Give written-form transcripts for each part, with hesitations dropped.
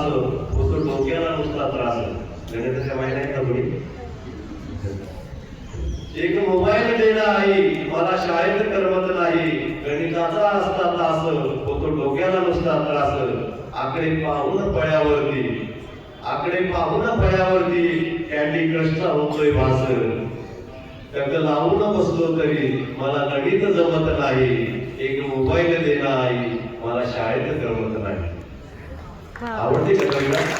होतो डोक्याला नुसता त्रास गणिताच्या माहिती नाही का थोडी एक मोबाईल देणं आई मला शाळेत करमत नाही गणिताचा असता तास होतो डोक्याला नुसता त्रास आकडे पाहून फळ्यावरती कॅन्डी क्रशचा होतोय भास त्याचं लावून बसलो तरी मला गणित जमत नाही एक मोबाईल देणं आई मला शाळेत करमत नाही आवडते का कविता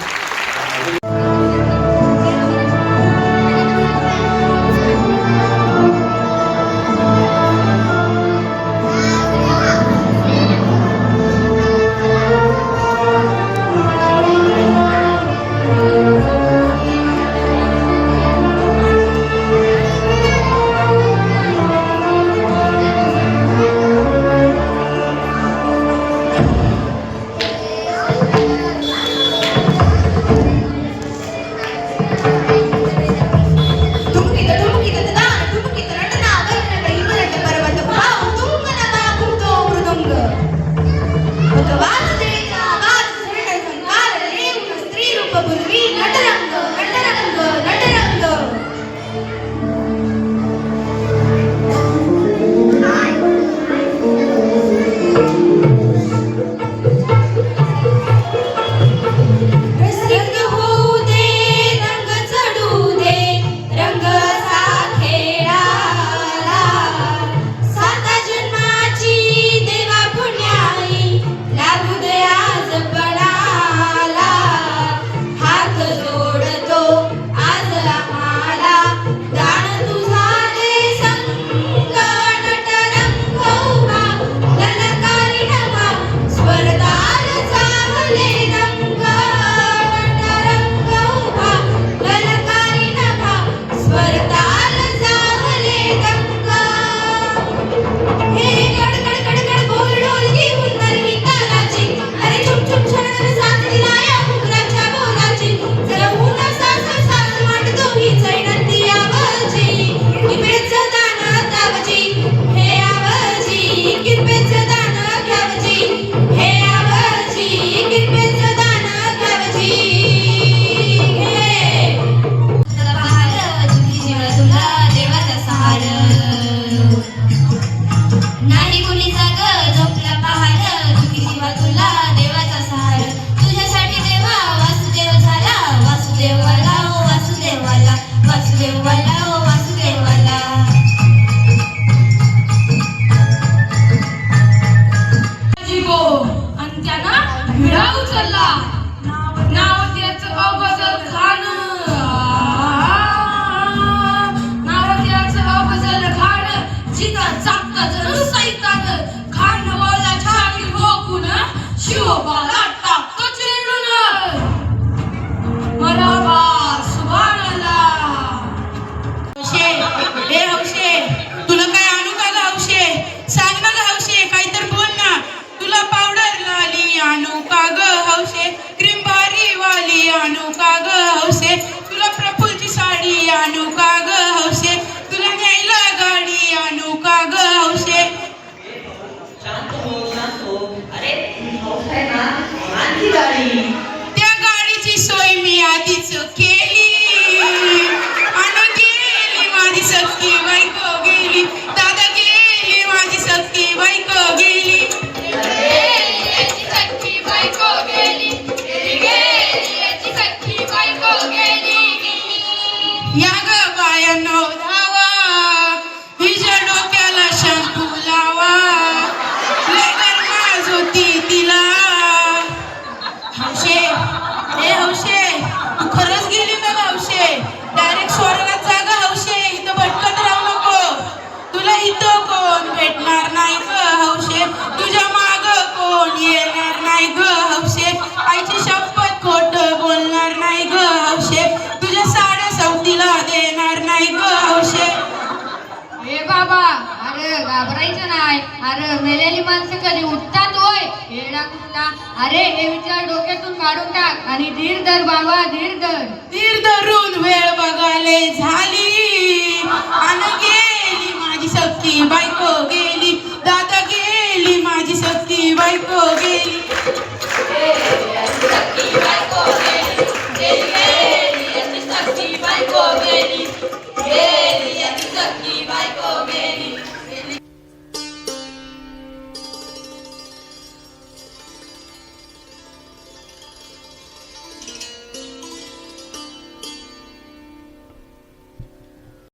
तुला प्रफुलची साडी आणू का ग हौशे तुला न्यायला गाडी आणू का ग हौशे शांत हो अरे हौस आहे ना आणखी गाडी त्या गाडीची सोय मी आधीच केली आणि गेली माझी सख्खी बायको गेली दादा गेली माझी सख्खी बायको गेली या ग बायांनो धावा हिच्या डोक्याला शॅम्पू लावा लय गरमाज होती तिला हौशे ए हौशे तू खरंच गेली ना हौशे डायरेक्ट स्वर्गात जा ग हौशे इथं भटकत राहू नको तुला इथं कोण भेटणार नाही ग हौशे तुझ्या माग कोण येणार नाही ग हौशे आईची शपथ खोट बोलणार नाही ग हौशे तुझ्या साड्या सवतीला देणार नाही ग हौशे ए बाबा अरे घाबरायचं नाही अरे मेलेली माणसं कधी उठतात होय येडा कुठला अरे हे विचार डोक्यातून काढून टाक आणि धीर धर बाबा धीर धरून वेळ बघाले झाली आणि गेली माझी सख्खी बायको गेली दादा गेली माझी सख्खी बायको गेली